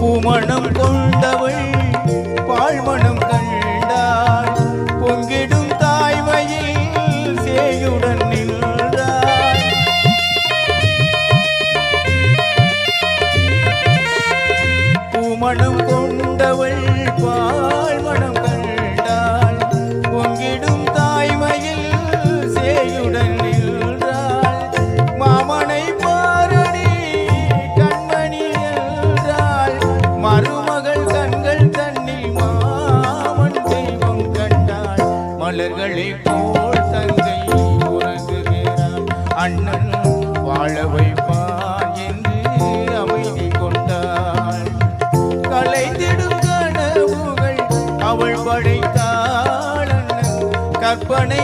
பூமணம் கொண்டவள் பாழ்மணம் கண்டாள் பொங்கிடும் தாய்மையில் சேயுடன் நின்றாள். பூமணம் கொண்டவள் பாழ்மணம் கண்டாள் பொங்கிடும் தாய்மையில் சேயுடன் நின்றாள். மாமனை பாரடி கண்மணி என்றாள் மருமகள் கண்கள் தன்னில் மாமன் தெய்வம் கண்டாள். மலர்களை போல் தங்கை உறங்குகிறாள் அண்ணன் வாழ வைப்பான் என்று அமைதி கொண்டாள். கலைந்திடும் கனவுகள் அவள் படைத்தாள் அண்ணன் கற்பனை